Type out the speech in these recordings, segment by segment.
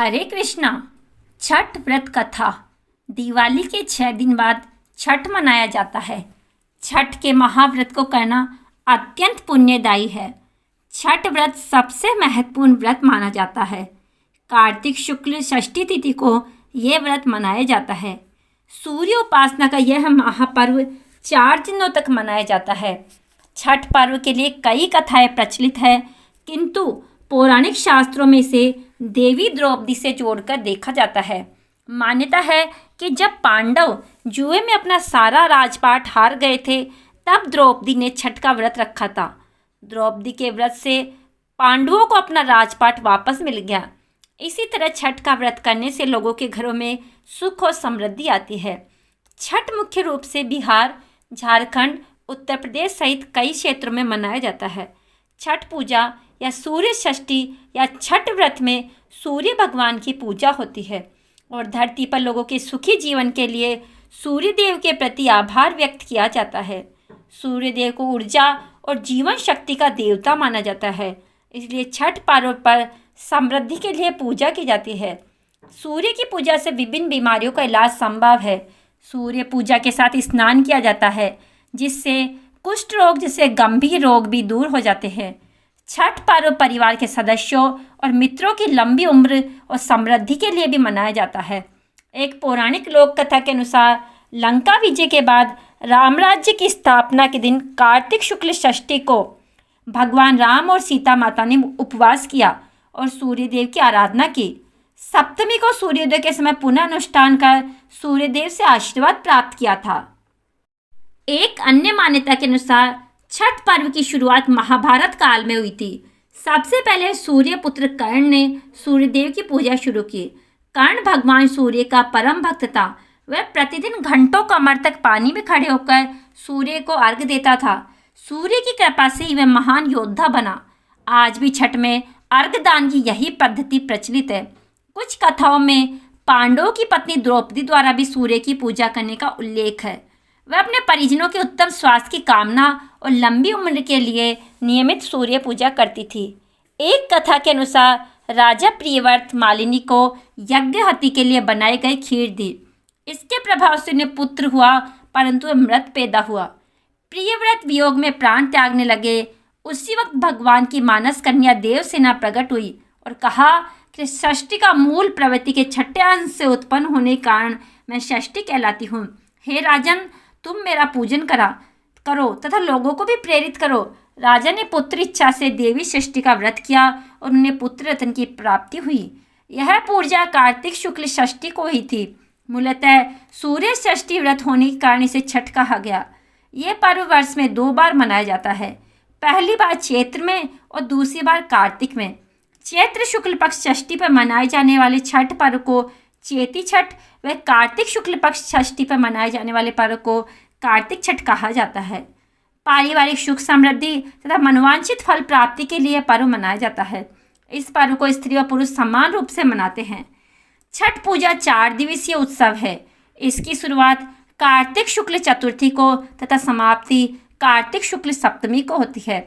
हरे कृष्णा। छठ व्रत कथा। दिवाली के 6 दिन बाद छठ मनाया जाता है। छठ के महाव्रत को करना अत्यंत पुण्यदायी है। छठ व्रत सबसे महत्वपूर्ण व्रत माना जाता है। कार्तिक शुक्ल षष्ठी तिथि को यह व्रत मनाया जाता है। सूर्य उपासना का यह महापर्व 4 दिनों तक मनाया जाता है। छठ पर्व के लिए कई कथाएं प्रचलित है, किंतु पौराणिक शास्त्रों में से देवी द्रौपदी से जोड़कर देखा जाता है। मान्यता है कि जब पांडव जुए में अपना सारा राजपाट हार गए थे, तब द्रौपदी ने छठ का व्रत रखा था। द्रौपदी के व्रत से पांडवों को अपना राजपाट वापस मिल गया। इसी तरह छठ का व्रत करने से लोगों के घरों में सुख और समृद्धि आती है। छठ मुख्य रूप से बिहार, झारखंड, उत्तर प्रदेश सहित कई क्षेत्रों में मनाया जाता है। छठ पूजा या सूर्य षष्ठी या छठ व्रत में सूर्य भगवान की पूजा होती है और धरती पर लोगों के सुखी जीवन के लिए सूर्य देव के प्रति आभार व्यक्त किया जाता है। सूर्य देव को ऊर्जा और जीवन शक्ति का देवता माना जाता है, इसलिए छठ पर्व पर समृद्धि के लिए पूजा की जाती है। सूर्य की पूजा से विभिन्न बीमारियों का इलाज संभव है। सूर्य पूजा के साथ स्नान किया जाता है, जिससे कुष्ठ रोग जैसे गंभीर रोग भी दूर हो जाते हैं। छठ पर्व परिवार के सदस्यों और मित्रों की लंबी उम्र और समृद्धि के लिए भी मनाया जाता है। एक पौराणिक लोक कथा के अनुसार लंका विजय के बाद रामराज्य की स्थापना के दिन कार्तिक शुक्ल षष्ठी को भगवान राम और सीता माता ने उपवास किया और सूर्यदेव की आराधना की। सप्तमी को सूर्योदय के समय पुनः अनुष्ठान कर सूर्यदेव से आशीर्वाद प्राप्त किया था। एक अन्य मान्यता के अनुसार छठ पर्व की शुरुआत महाभारत काल में हुई थी। सबसे पहले सूर्य पुत्र कर्ण ने सूर्यदेव की पूजा शुरू की। कर्ण भगवान सूर्य का परम भक्त था। वह प्रतिदिन घंटों कमर तक पानी में खड़े होकर सूर्य को अर्घ देता था। सूर्य की कृपा से ही वह महान योद्धा बना। आज भी छठ में अर्घदान की यही पद्धति प्रचलित है। कुछ कथाओं में पांडवों की पत्नी द्रौपदी द्वारा भी सूर्य की पूजा करने का उल्लेख है। वह अपने परिजनों के उत्तम स्वास्थ्य की कामना और लंबी उम्र के लिए नियमित सूर्य पूजा करती थी। एक कथा के अनुसार राजा प्रियव्रत मालिनी को यज्ञहति के लिए बनाई गई खीर दी। इसके प्रभाव से उन्हें पुत्र हुआ, परंतु वह मृत पैदा हुआ। प्रियव्रत वियोग में प्राण त्यागने लगे। उसी वक्त भगवान की मानस कन्या देवसेना प्रकट हुई और कहा कि षष्ठी का मूल प्रवृत्ति के छठे अंश से उत्पन्न होने के कारण मैं षष्ठी कहलाती हूँ। हे राजन, तुम मेरा पूजन करो तथा लोगों को भी प्रेरित करो। राजा ने पुत्र इच्छा से देवी षष्ठी का व्रत किया और उन्हें पुत्र रत्न की प्राप्ति हुई। यह पूजा कार्तिक शुक्ल षष्ठी को ही थी। मूलतः सूर्य षष्ठी व्रत होने के कारण इसे छठ कहा गया। यह पर्व वर्ष में 2 बार मनाया जाता है। पहली बार चैत्र में और दूसरी बार कार्तिक में। चैत्र शुक्ल पक्ष षष्ठी पर मनाए जाने वाले छठ पर्व को चैती छठ व कार्तिक शुक्ल पक्ष षष्ठी पर मनाए जाने वाले पर्व को कार्तिक छठ कहा जाता है। पारिवारिक सुख समृद्धि तथा मनोवांछित फल प्राप्ति के लिए पर्व मनाया जाता है। इस पर्व को स्त्री और पुरुष समान रूप से मनाते हैं। छठ पूजा 4 दिवसीय उत्सव है। इसकी शुरुआत कार्तिक शुक्ल चतुर्थी को तथा समाप्ति कार्तिक शुक्ल सप्तमी को होती है।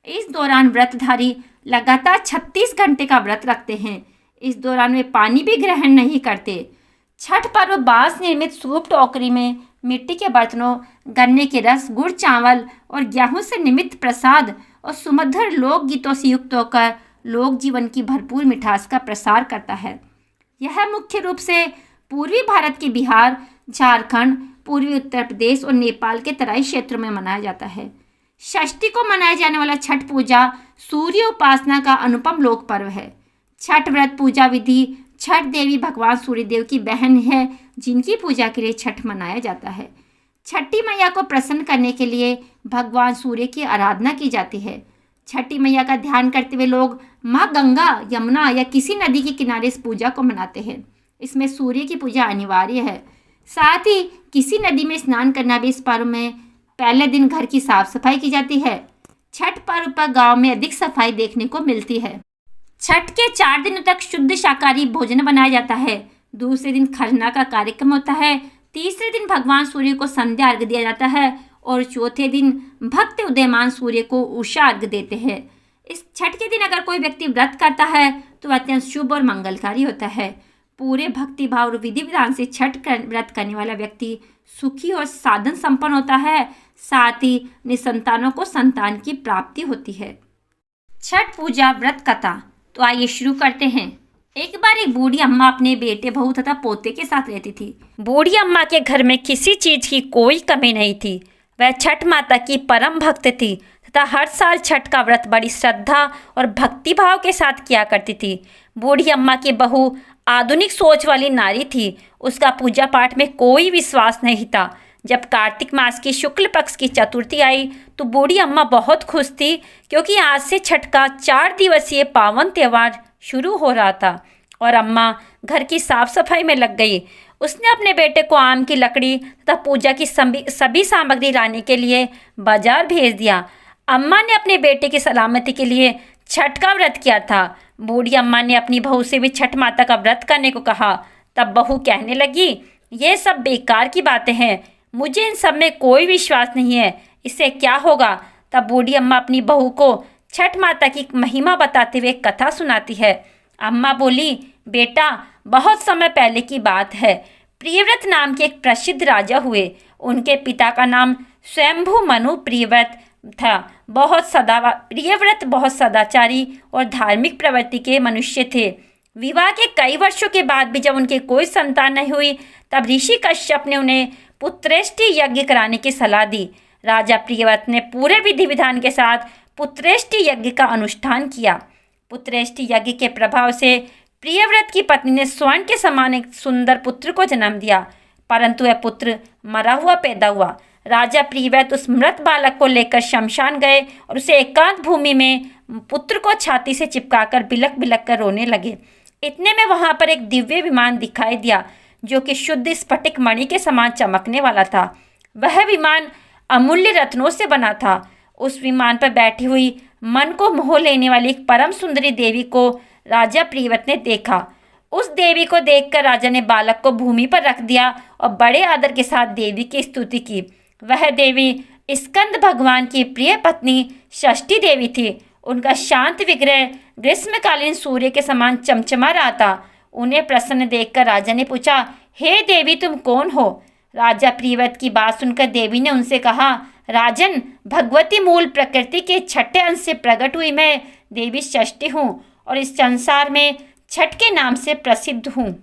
इस दौरान व्रतधारी लगातार 36 घंटे का व्रत रखते हैं। इस दौरान वे पानी भी ग्रहण नहीं करते। छठ पर्व बांस निर्मित सूप टोकरी में मिट्टी के बर्तनों, गन्ने के रस, गुड़, चावल और गेहूं से निर्मित प्रसाद और सुमधुर लोक गीतों से युक्त होकर लोक जीवन की भरपूर मिठास का प्रसार करता है। यह मुख्य रूप से पूर्वी भारत के बिहार, झारखंड, पूर्वी उत्तर प्रदेश और नेपाल के तराई क्षेत्रों में मनाया जाता है। षष्ठी को मनाया जाने वाला छठ पूजा सूर्य उपासना का अनुपम लोक पर्व है। छठ व्रत पूजा विधि छठ देवी भगवान सूर्यदेव की बहन है, जिनकी पूजा के लिए छठ मनाया जाता है। छठी मैया को प्रसन्न करने के लिए भगवान सूर्य की आराधना की जाती है। छठी मैया का ध्यान करते हुए लोग माँ गंगा, यमुना या किसी नदी के किनारे इस पूजा को मनाते हैं। इसमें सूर्य की पूजा अनिवार्य है। साथ ही किसी नदी में स्नान करना भी इस पर्व में पहले दिन घर की साफ सफाई की जाती है। छठ पर्व पर गाँव में अधिक सफाई देखने को मिलती है। छठ के 4 दिनों तक शुद्ध शाकाहारी भोजन बनाया जाता है। दूसरे दिन खरना का कार्यक्रम होता है। तीसरे दिन भगवान सूर्य को संध्या अर्घ दिया जाता है और चौथे दिन भक्त उदयमान सूर्य को उषा अर्घ देते हैं। इस छठ के दिन अगर कोई व्यक्ति व्रत करता है तो वह अत्यंत शुभ और मंगलकारी होता है। पूरे भक्ति भाव और विधि विधान से व्रत करने वाला व्यक्ति सुखी और साधन संपन्न होता है। साथ ही निसंतानों को संतान की प्राप्ति होती है। छठ पूजा व्रत कथा। तो आइए शुरू करते हैं। एक बार एक बूढ़ी अम्मा अपने बेटे, बहू तथा पोते के साथ रहती थी। बूढ़ी अम्मा के घर में किसी चीज की कोई कमी नहीं थी। वह छठ माता की परम भक्त थी तथा हर साल छठ का व्रत बड़ी श्रद्धा और भक्ति भाव के साथ किया करती थी। बूढ़ी अम्मा की बहू आधुनिक सोच वाली नारी थी। उसका पूजा पाठ में कोई विश्वास नहीं था। जब कार्तिक मास की शुक्ल पक्ष की चतुर्थी आई तो बूढ़ी अम्मा बहुत खुश थी, क्योंकि आज से छठ का 4 दिवसीय पावन त्यौहार शुरू हो रहा था और अम्मा घर की साफ सफाई में लग गई। उसने अपने बेटे को आम की लकड़ी तथा पूजा की सभी सामग्री लाने के लिए बाजार भेज दिया। अम्मा ने अपने बेटे की सलामती के लिए छठ का व्रत किया था। बूढ़ी अम्मा ने अपनी बहू से भी छठ माता का व्रत करने को कहा। तब बहू कहने लगी, ये सब बेकार की बातें हैं, मुझे इन सब में कोई विश्वास नहीं है, इससे क्या होगा। तब बूढ़ी अम्मा अपनी बहू को छठ माता की महिमा बताते हुए कथा सुनाती है। अम्मा बोली, बेटा, बहुत समय पहले की बात है। प्रियव्रत नाम के एक प्रसिद्ध राजा हुए। उनके पिता का नाम स्वयंभू मनु प्रियव्रत था। प्रियव्रत बहुत सदाचारी और धार्मिक प्रवृत्ति के मनुष्य थे। विवाह के कई वर्षों के बाद भी जब उनके कोई संतान नहीं हुई, तब ऋषि कश्यप ने उन्हें पुत्रेष्टि यज्ञ कराने की सलाह दी। राजा प्रियव्रत ने पूरे विधि विधान के साथ पुत्रेष्टि यज्ञ का अनुष्ठान किया। पुत्रेष्टि यज्ञ के प्रभाव से प्रियव्रत की पत्नी ने स्वर्ण के समान एक सुंदर पुत्र को जन्म दिया, परंतु वह पुत्र मरा हुआ पैदा हुआ। राजा प्रियव्रत उस मृत बालक को लेकर शमशान गए और उसे एकांत भूमि में पुत्र को छाती से चिपकाकर बिलक बिलक कर रोने लगे। इतने में वहां पर एक दिव्य विमान दिखाई दिया, जो कि शुद्ध स्फटिक मणि के समान चमकने वाला था। वह विमान अमूल्य रत्नों से बना था। उस विमान पर बैठी हुई मन को मोह लेने वाली एक परम सुंदरी देवी को राजा प्रियव्रत ने देखा। उस देवी को देखकर राजा ने बालक को भूमि पर रख दिया और बड़े आदर के साथ देवी की स्तुति की। वह देवी स्कंद भगवान की प्रिय पत्नी षष्ठी देवी थी। उनका शांत विग्रह ग्रीष्मकालीन सूर्य के समान चमचमा रहा था। उन्हें प्रसन्न देखकर राजा ने पूछा, हे देवी, तुम कौन हो? राजा प्रियव्रत की बात सुनकर देवी ने उनसे कहा, राजन, भगवती मूल प्रकृति के छठे अंश से प्रकट हुई मैं देवी षष्ठी हूँ और इस संसार में छठ के नाम से प्रसिद्ध हूँ।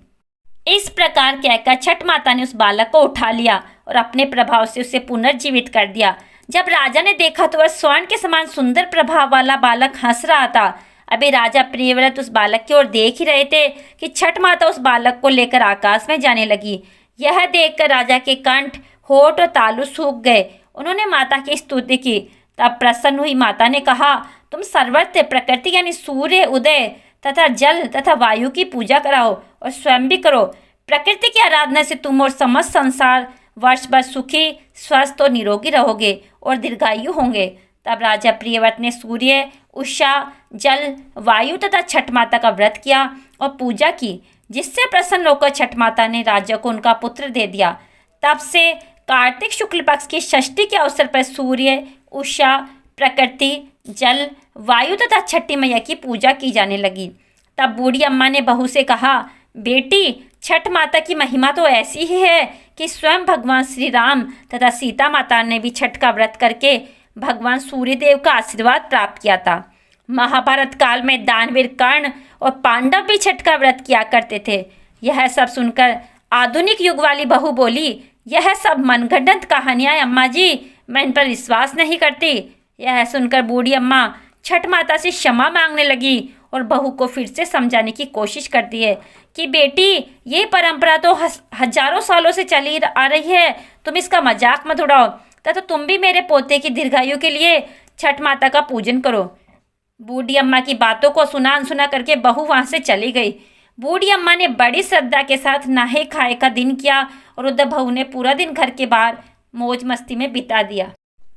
इस प्रकार कहकर छठ माता ने उस बालक को उठा लिया और अपने प्रभाव से उसे पुनर्जीवित कर दिया। जब राजा ने देखा तो वह स्वर्ण के समान सुंदर प्रभाव वाला बालक हंस रहा था। अभी राजा प्रियव्रत उस बालक की ओर देख ही रहे थे कि छठ माता उस बालक को लेकर आकाश में जाने लगी। यह देखकर राजा के कंठ, होठ और तालु सूख गए। उन्होंने माता की स्तुति की। तब प्रसन्न हुई माता ने कहा, तुम सर्वत्र प्रकृति यानी सूर्य उदय तथा जल तथा वायु की पूजा कराओ और स्वयं भी करो। प्रकृति की आराधना से तुम और समस्त संसार वर्ष भर सुखी, स्वस्थ और निरोगी रहोगे और दीर्घायु होंगे। तब राजा प्रियव्रत ने सूर्य, उषा, जल, वायु तथा छठ माता का व्रत किया और पूजा की, जिससे प्रसन्न होकर छठ माता ने राजा को उनका पुत्र दे दिया। तब से कार्तिक शुक्ल पक्ष की षष्ठी के अवसर पर सूर्य, उषा, प्रकृति, जल, वायु तथा छठी मैया की पूजा की जाने लगी। तब बूढ़ी अम्मा ने बहू से कहा, बेटी, छठ माता की महिमा तो ऐसी ही है कि स्वयं भगवान श्री राम तथा सीता माता ने भी छठ का व्रत करके भगवान सूर्यदेव का आशीर्वाद प्राप्त किया था। महाभारत काल में दानवीर कर्ण और पांडव भी छठ का व्रत किया करते थे। यह सब सुनकर आधुनिक युग वाली बहू बोली, यह सब मनगढ़ंत कहानियाँ हैं अम्मा जी, मैं इन पर विश्वास नहीं करती। यह सुनकर बूढ़ी अम्मा छठ माता से क्षमा मांगने लगी और बहू को फिर से समझाने की कोशिश करती है कि बेटी, ये परंपरा तो हजारों सालों से चली आ रही है, तुम इसका मजाक मत उड़ाओ तथा तुम भी मेरे पोते की दीर्घायु के लिए छठ माता का पूजन करो। बूढ़ी अम्मा की बातों को सुना अनसुना करके बहू वहाँ से चली गई। बूढ़ी अम्मा ने बड़ी श्रद्धा के साथ नहाए खाए का दिन किया और उधर बहू ने पूरा दिन घर के बाहर मौज मस्ती में बिता दिया।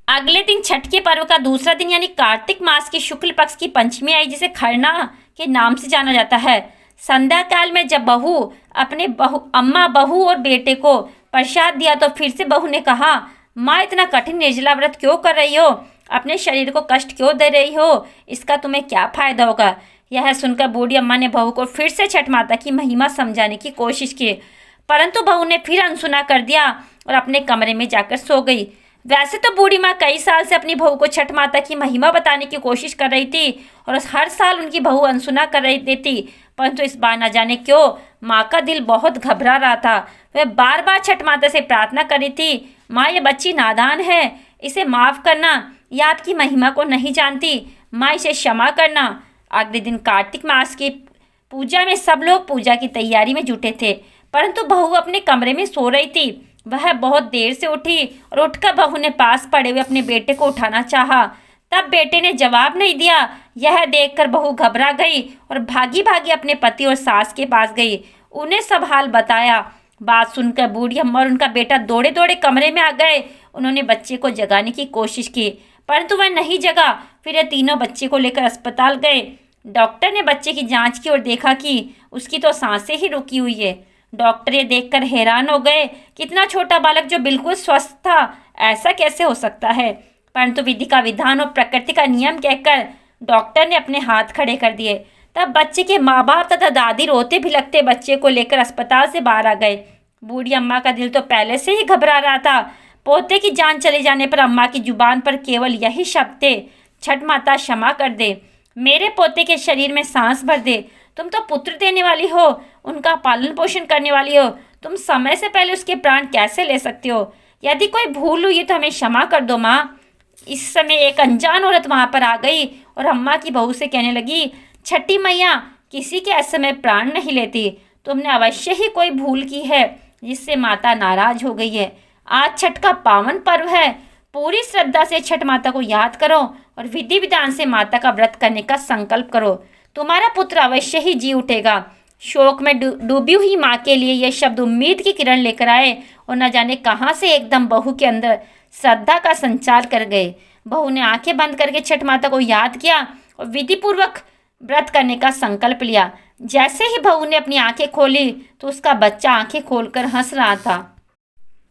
अगले दिन छठ के पर्व का दूसरा दिन यानी कार्तिक मास की शुक्ल पक्ष की पंचमी आई, जिसे खरना के नाम से जाना जाता है। संध्या काल में जब अम्मा बहू और बेटे को प्रसाद दिया तो फिर से बहू ने कहा, माँ, इतना कठिन निर्जला व्रत क्यों कर रही हो? अपने शरीर को कष्ट क्यों दे रही हो? इसका तुम्हें क्या फायदा होगा? यह सुनकर बूढ़ी अम्मा ने बहू को फिर से छठ माता की महिमा समझाने की कोशिश की, परंतु बहू ने फिर अनसुना कर दिया और अपने कमरे में जाकर सो गई। वैसे तो बूढ़ी माँ कई साल से अपनी बहू को छठ माता की महिमा बताने की कोशिश कर रही थी और हर साल उनकी बहू अनसुना कर रही देती, परंतु इस बार न जाने क्यों माँ का दिल बहुत घबरा रहा था। वह बार बार छठ माता से प्रार्थना कर रही थी, माँ ये बच्ची नादान है, इसे माफ़ करना, यह आपकी महिमा को नहीं जानती, माँ इसे क्षमा करना। अगले दिन कार्तिक मास की पूजा में सब लोग पूजा की तैयारी में जुटे थे, परंतु बहू अपने कमरे में सो रही थी। वह बहुत देर से उठी और उठकर बहू ने पास पड़े हुए अपने बेटे को उठाना चाहा, तब बेटे ने जवाब नहीं दिया। यह देखकर बहू घबरा गई और भागी भागी अपने पति और सास के पास गई, उन्हें सब हाल बताया। बात सुनकर बूढ़ी अम्मा और उनका बेटा दौड़े दौड़े कमरे में आ गए। उन्होंने बच्चे को जगाने की कोशिश की, परंतु वह नहीं जगा। फिर ये तीनों बच्चे को लेकर अस्पताल गए। डॉक्टर ने बच्चे की जांच की और देखा कि उसकी तो सांसें ही रुकी हुई है। डॉक्टर ये देखकर हैरान हो गए कि इतना छोटा बालक जो बिल्कुल स्वस्थ था, ऐसा कैसे हो सकता है। परंतु विधि का विधान और प्रकृति का नियम कहकर डॉक्टर ने अपने हाथ खड़े कर दिए। तब बच्चे के माँ बाप तथा दादी रोते भिलकते बच्चे को लेकर अस्पताल से बाहर आ गए। बूढ़ी अम्मा का दिल तो पहले से ही घबरा रहा था। पोते की जान चले जाने पर अम्मा की जुबान पर केवल यही शब्द थे, छठ माता क्षमा कर दे, मेरे पोते के शरीर में सांस भर दे। तुम तो पुत्र देने वाली हो, उनका पालन पोषण करने वाली हो, तुम समय से पहले उसके प्राण कैसे ले सकते हो? यदि कोई भूल हुई तो हमें क्षमा कर दो माँ। इस समय एक अनजान औरत वहाँ पर आ गई और अम्मा की बहू से कहने लगी, छठी मैया किसी के ऐसे में प्राण नहीं लेती, तुमने अवश्य ही कोई भूल की है जिससे माता नाराज हो गई है। आज छठ का पावन पर्व है, पूरी श्रद्धा से छठ माता को याद करो और विधि विधान से माता का व्रत करने का संकल्प करो, तुम्हारा पुत्र अवश्य ही जी उठेगा। शोक में डूबी हुई माँ के लिए यह शब्द उम्मीद की किरण लेकर आए और न जाने कहाँ से एकदम बहू के अंदर श्रद्धा का संचार कर गए। बहू ने आंखें बंद करके छठ माता को याद किया और विधि पूर्वक व्रत करने का संकल्प लिया। जैसे ही बहू ने अपनी आंखें खोली तो उसका बच्चा आंखें खोलकर हंस रहा था।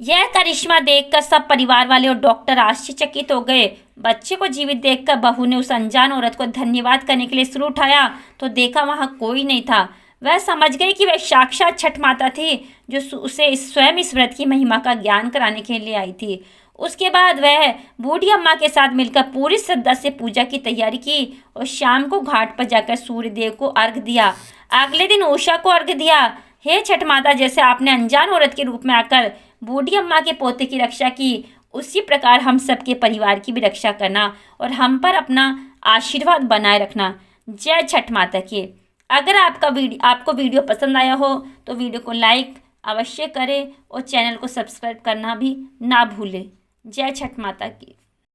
यह करिश्मा देखकर सब परिवार वाले और डॉक्टर आश्चर्यचकित हो गए। बच्चे को जीवित देखकर बहू ने उस अनजान औरत को धन्यवाद करने के लिए सिर उठाया तो देखा वहाँ कोई नहीं था। वह समझ गई कि वह साक्षात छठ माता थी जो उसे स्वयं इस व्रत की महिमा का ज्ञान कराने के लिए आई थी। उसके बाद वह बूढ़ी अम्मा के साथ मिलकर पूरी श्रद्धा से पूजा की तैयारी की और शाम को घाट पर जाकर सूर्य देव को अर्घ दिया। अगले दिन उषा को अर्घ दिया। हे छठ माता, जैसे आपने अनजान औरत के रूप में आकर बूढ़ी अम्मा के पोते की रक्षा की, उसी प्रकार हम सबके परिवार की भी रक्षा करना और हम पर अपना आशीर्वाद बनाए रखना। जय छठ माता की। अगर आपको वीडियो पसंद आया हो तो वीडियो को लाइक अवश्य करें और चैनल को सब्सक्राइब करना भी ना भूलें। जय छठ माता की।